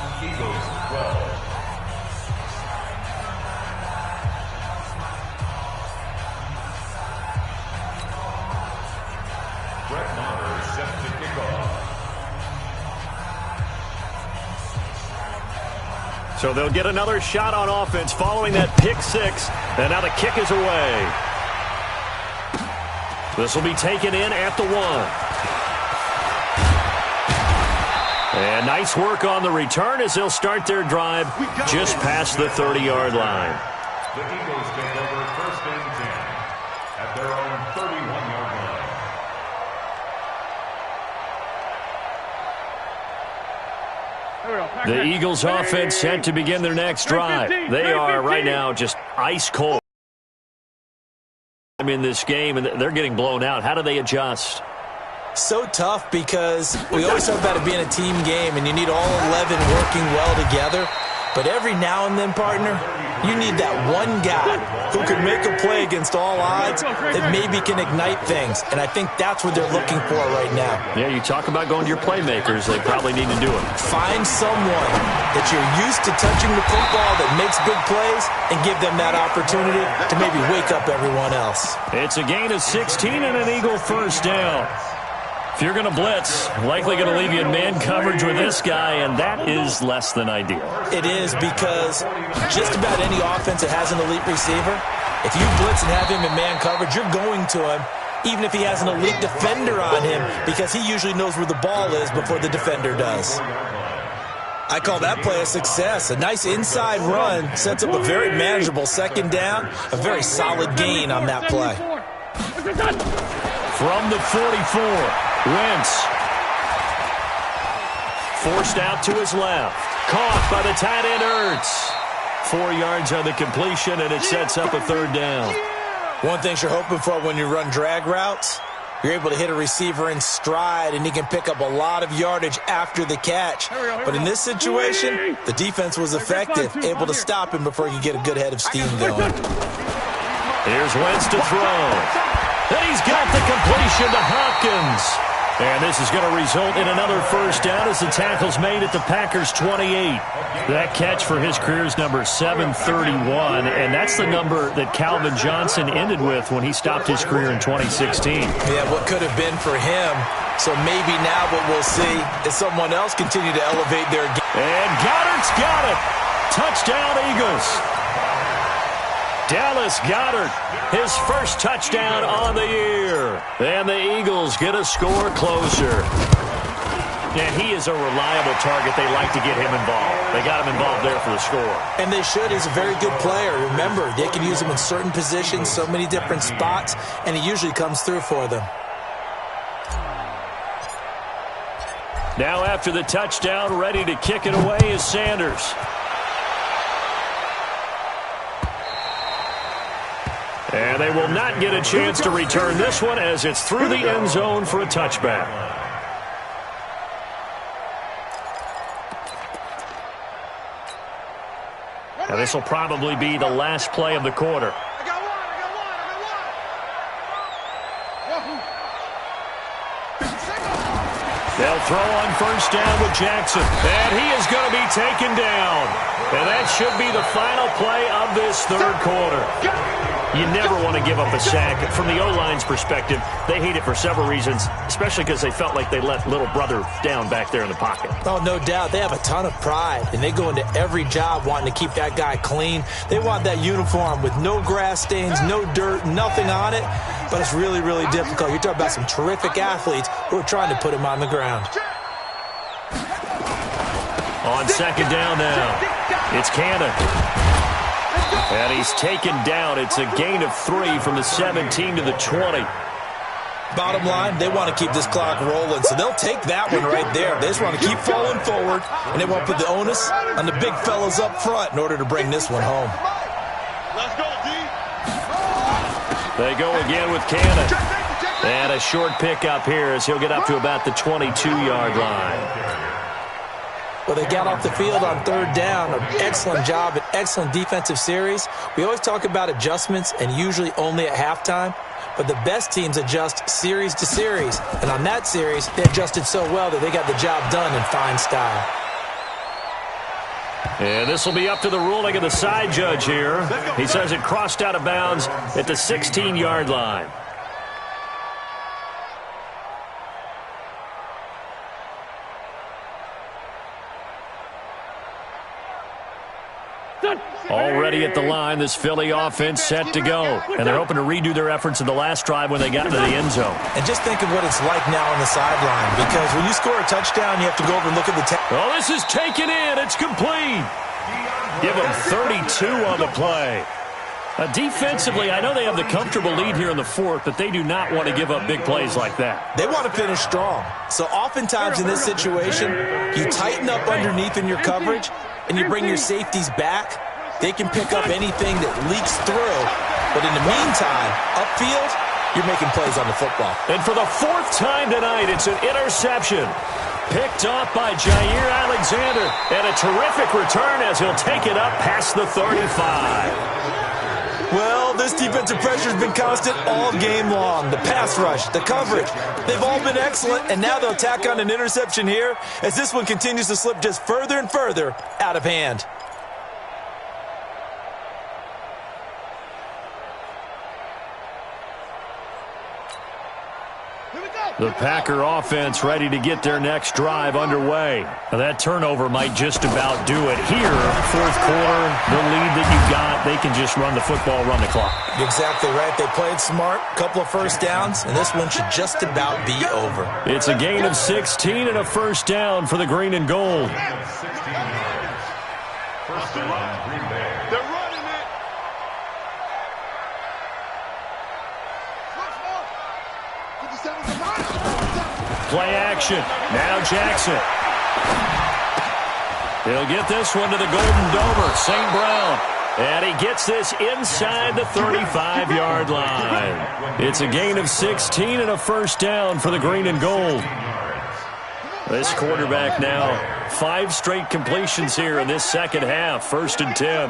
[SPEAKER 6] So they'll get another shot on offense following that pick 6. And now the kick is away. This will be taken in at the 1. And nice work on the return as they'll start their drive just past the 30-yard line.
[SPEAKER 11] The Eagles take over 1st and 10 at their own 31-yard line.
[SPEAKER 6] The Eagles offense set to begin their next drive. They are right now just ice cold in this game, and they're getting blown out. How do they adjust?
[SPEAKER 9] So tough because we always talk about it being a team game, and you need all 11 working well together. But every now and then, partner, you need that one guy who can make a play against all odds that maybe can ignite things. And I think that's what they're looking for right now.
[SPEAKER 6] Yeah, you talk about going to your playmakers. They probably need to do it.
[SPEAKER 9] Find someone that you're used to touching the football that makes big plays and give them that opportunity to maybe wake up everyone else.
[SPEAKER 6] It's a gain of 16 and an Eagle first down. If you're going to blitz, likely going to leave you in man coverage with this guy, and that is less than ideal.
[SPEAKER 9] It is, because just about any offense that has an elite receiver, if you blitz and have him in man coverage, you're going to him, even if he has an elite defender on him, because he usually knows where the ball is before the defender does. I call that play a success. A nice inside run sets up a very manageable 2nd down, a very solid gain on that play.
[SPEAKER 6] From the 44, Wentz. Forced out to his left. Caught by the tight end, Ertz. 4 yards on the completion, and it sets up a 3rd down.
[SPEAKER 9] One thing you're hoping for when you run drag routes, you're able to hit a receiver in stride, and he can pick up a lot of yardage after the catch. But in this situation, the defense was effective, able to stop him before he could get a good head of steam going.
[SPEAKER 6] Here's Wentz to throw. And he's got the completion to Hopkins. And this is going to result in another first down as the tackle's made at the Packers' 28. That catch for his career is number 731, and that's the number that Calvin Johnson ended with when he stopped his career in 2016.
[SPEAKER 9] Yeah, what could have been for him. So maybe now what we'll see is someone else continue to elevate their game.
[SPEAKER 6] And Goddard's got it. Touchdown, Eagles. Dallas Goedert, his first touchdown on the year. And the Eagles get a score closer. And he is a reliable target. They like to get him involved. They got him involved there for the score.
[SPEAKER 9] And they should. He's a very good player. Remember, they can use him in certain positions, so many different spots, and he usually comes through for them.
[SPEAKER 6] Now after the touchdown, ready to kick it away is Sanders. And they will not get a chance to return this one as it's through the end zone for a touchback. Now this will probably be the last play of the quarter. They'll throw on first down with Jackson. And he is going to be taken down. And that should be the final play of this third quarter. You never want to give up a sack. From the O-line's perspective, they hate it for several reasons, especially because they felt like they let little brother down back there in the pocket.
[SPEAKER 9] Oh, no doubt. They have a ton of pride, and they go into every job wanting to keep that guy clean. They want that uniform with no grass stains, no dirt, nothing on it. But it's really, really difficult. You're talking about some terrific athletes who are trying to put him on the ground.
[SPEAKER 6] On second down now, it's Cannon. And he's taken down. It's a gain of 3 from the 17 to the 20.
[SPEAKER 9] Bottom line, they want to keep this clock rolling, so they'll take that one right there. They just want to keep falling forward, and they want to put the onus on the big fellas up front in order to bring this one home.
[SPEAKER 2] Let's go, D.
[SPEAKER 6] They go again with Cannon. And a short pickup here as he'll get up to about the 22-yard line.
[SPEAKER 9] Well, they got off the field on third down. An excellent job, an excellent defensive series. We always talk about adjustments and usually only at halftime. But the best teams adjust series to series. And on that series, they adjusted so well that they got the job done in fine style.
[SPEAKER 6] And this will be up to the ruling of the side judge here. He says it crossed out of bounds at the 16-yard line. Already at the line, this Philly offense set to go. And they're hoping to redo their efforts in the last drive when they got into the end zone.
[SPEAKER 9] And just think of what it's like now on the sideline. Because when you score a touchdown, you have to go over and look at the
[SPEAKER 6] Oh, this is taken in. It's complete. Give them 32 on the play. Defensively, I know they have the comfortable lead here in the fourth, but they do not want to give up big plays like that.
[SPEAKER 9] They want to finish strong. So oftentimes in this situation, you tighten up underneath in your coverage, and you bring your safeties back. They can pick up anything that leaks through. But in the meantime, upfield, you're making plays on the football.
[SPEAKER 6] And for the fourth time tonight, it's an interception. Picked off by Jair Alexander. And a terrific return as he'll take it up past the 35.
[SPEAKER 9] Well, this defensive pressure has been constant all game long. The pass rush, the coverage, they've all been excellent, and now they'll tack on an interception here as this one continues to slip just further and further out of hand.
[SPEAKER 6] The Packer offense ready to get their next drive underway. Now that turnover might just about do it here. Fourth quarter, the lead that you got, they can just run the football, run the clock.
[SPEAKER 9] Exactly right. They played smart, couple of first downs, and this one should just about be over.
[SPEAKER 6] It's a gain of 16 and a first down for the green and gold.
[SPEAKER 11] First down, Green Bay.
[SPEAKER 2] They're running it.
[SPEAKER 6] Play action. Now Jackson. He'll get this one to the Golden Domer, St. Brown. And he gets this inside the 35-yard line. It's a gain of 16 and a first down for the green and gold. This quarterback now, 5 straight completions here in this second half. 1st and 10.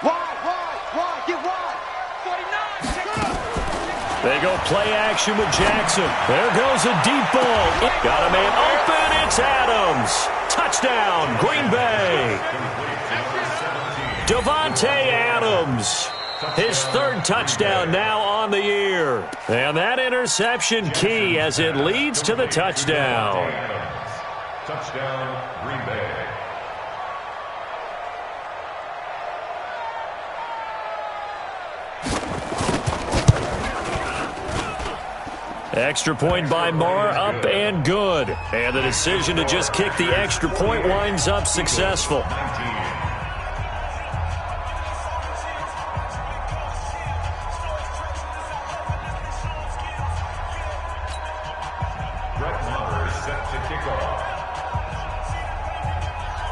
[SPEAKER 2] Wide, get wide.
[SPEAKER 6] They go play action with Jackson. There goes a deep ball. Got a man open. It's Adams. Touchdown, Green Bay. Davante Adams. His third touchdown now on the year. And that interception key as it leads to the touchdown.
[SPEAKER 11] Touchdown, Green Bay.
[SPEAKER 6] Extra point by Marr, up and good. And the decision to just kick the extra point winds up successful.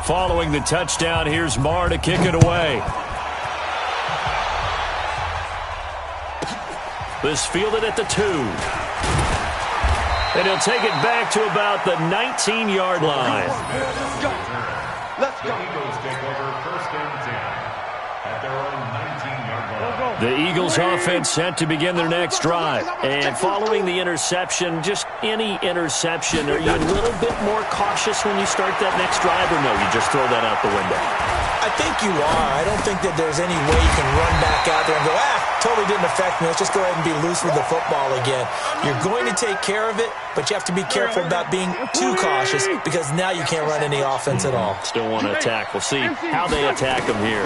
[SPEAKER 6] Following the touchdown, here's Marr to kick it away. This fielded at the 2. And he'll take it back to about the 19-yard line.
[SPEAKER 11] Let's go. Let's go. The Eagles take over 1st and 10 at their own 19-yard line.
[SPEAKER 6] The Eagles offense set to begin their next drive. And following the interception, just any interception, are you a little bit more cautious when you start that next drive, or no, you just throw that out the window?
[SPEAKER 9] I think you are. I don't think that there's any way you can run back out there and go, totally didn't affect me. Let's just go ahead and be loose with the football again. You're going to take care of it, but you have to be careful about being too cautious because now you can't run any offense at all.
[SPEAKER 6] Still want to attack. We'll see how they attack them here.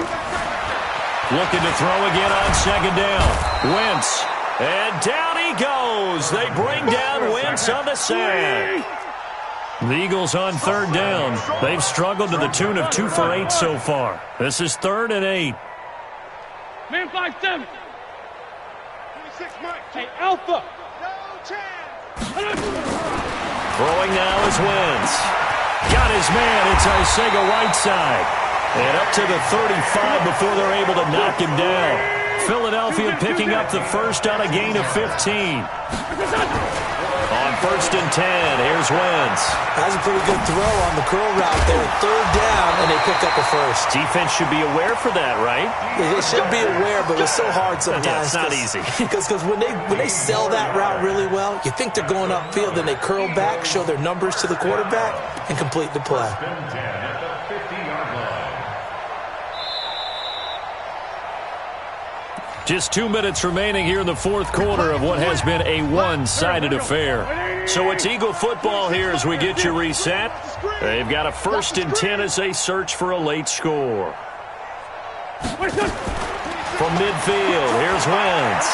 [SPEAKER 6] Looking to throw again on 2nd down. Wentz. And down he goes. They bring down Wentz on the sack. The Eagles on 3rd down. They've struggled to the tune of 2 for 8 so far. This is 3rd and 8.
[SPEAKER 10] Man 5-7.
[SPEAKER 2] 26 Mike.
[SPEAKER 10] Hey, Alpha.
[SPEAKER 2] No chance.
[SPEAKER 6] Throwing now is Wentz. Got his man. It's Arcega Whiteside. And up to the 35 before they're able to knock him down. Philadelphia picking up the first on a gain of 15. On 1st and 10, here's Wentz.
[SPEAKER 9] That's a pretty good throw on the curl route there. 3rd down, and they pick up a first.
[SPEAKER 6] Defense should be aware for that, right?
[SPEAKER 9] They should be aware, but it's so hard sometimes.
[SPEAKER 6] Yeah, it's not easy.
[SPEAKER 9] Because when they sell that route really well, you think they're going upfield, then they curl back, show their numbers to the quarterback, and complete the play.
[SPEAKER 6] Just 2 minutes remaining here in the 4th quarter of what has been a one-sided affair. So it's Eagle football here as we get you reset. They've got a 1st and 10 as they search for a late score. From midfield, here's Wentz.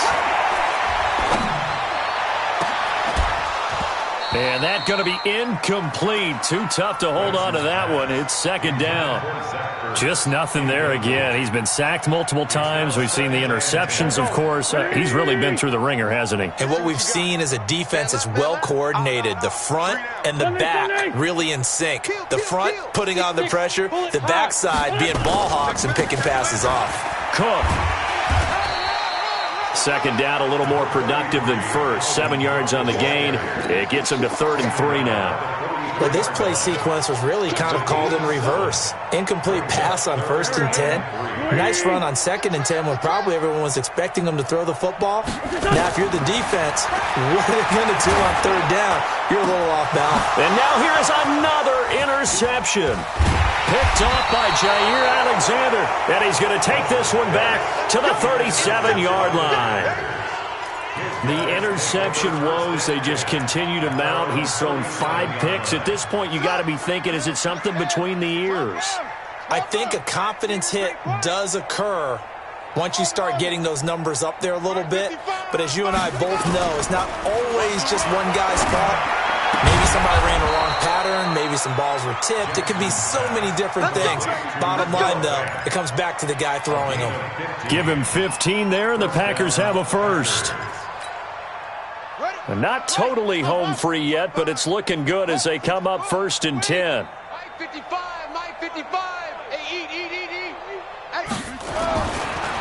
[SPEAKER 6] And that's going to be incomplete. Too tough to hold on to that one. It's 2nd down. Just nothing there again. He's been sacked multiple times. We've seen the interceptions, of course. He's really been through the ringer, hasn't he?
[SPEAKER 9] And what we've seen is a defense that's well coordinated. The front and the back really in sync. The front putting on the pressure. The backside being ball hawks and picking passes off.
[SPEAKER 6] Cook. 2nd down, a little more productive than first. 7 yards on the gain. It gets him to 3rd and 3 now.
[SPEAKER 9] But this play sequence was really kind of called in reverse. Incomplete pass on 1st and 10. Nice run on 2nd and 10 when probably everyone was expecting them to throw the football. Now, if you're the defense, what are they going to do on 3rd down? You're a little off balance.
[SPEAKER 6] And now here is another interception. Picked off by Jair Alexander. And he's going to take this one back to the 37-yard line. The interception woes, they just continue to mount. He's thrown 5 picks. At this point, you got to be thinking, is it something between the ears?
[SPEAKER 9] I think a confidence hit does occur once you start getting those numbers up there a little bit. But as you and I both know, it's not always just one guy's fault. Maybe somebody ran a wrong pattern. Maybe some balls were tipped. It could be so many different things. Bottom line, though, it comes back to the guy throwing them.
[SPEAKER 6] Give him 15 there, and the Packers have a first. Not totally home free yet, but it's looking good as they come up 1st and 10.
[SPEAKER 2] Mike 55, Mike 55. Hey, eat.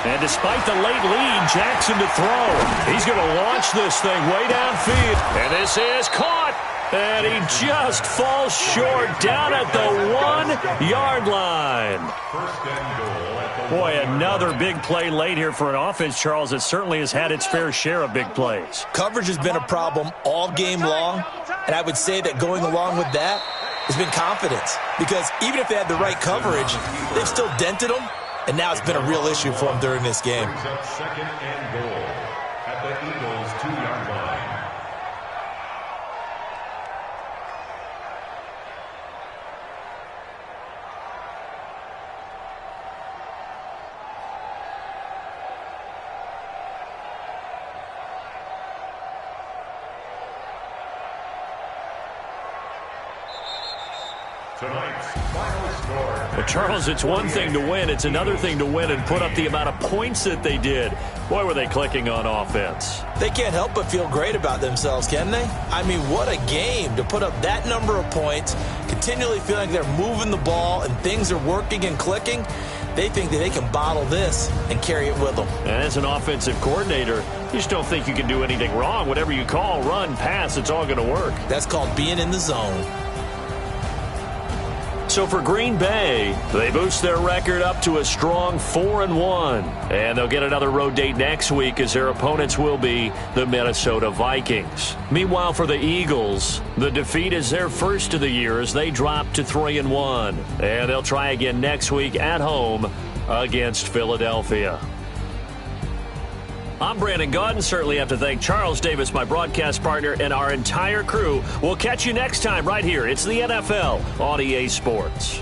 [SPEAKER 6] And despite the late lead, Jackson to throw. He's going to launch this thing way downfield. And this is caught. And he just falls short down at the 1-yard line.
[SPEAKER 11] First and goal at the
[SPEAKER 6] Boy, another big play late here for an offense, Charles. It certainly has had its fair share of big plays.
[SPEAKER 9] Coverage has been a problem all game long, and I would say that going along with that has been confidence. Because even if they had the right coverage, they've still dented them, and now it's been a real issue for them during this game.
[SPEAKER 11] brings up second and goal at the Eagles' 2-yard line. Tonight's final score.
[SPEAKER 6] Well, Charles, it's one thing to win. It's another thing to win and put up the amount of points that they did. Boy, were they clicking on offense.
[SPEAKER 9] They can't help but feel great about themselves, can they? I mean, what a game to put up that number of points, continually feeling like they're moving the ball and things are working and clicking. They think that they can bottle this and carry it with them.
[SPEAKER 6] And as an offensive coordinator, you just don't think you can do anything wrong. Whatever you call, run, pass, it's all going to work.
[SPEAKER 9] That's called being in the zone.
[SPEAKER 6] So for Green Bay, they boost their record up to a strong 4-1. And they'll get another road date next week as their opponents will be the Minnesota Vikings. Meanwhile, for the Eagles, the defeat is their first of the year as they drop to 3-1. And they'll try again next week at home against Philadelphia. I'm Brandon Gaudin. Certainly have to thank Charles Davis, my broadcast partner, and our entire crew. We'll catch you next time right here. It's the NFL on EA Sports.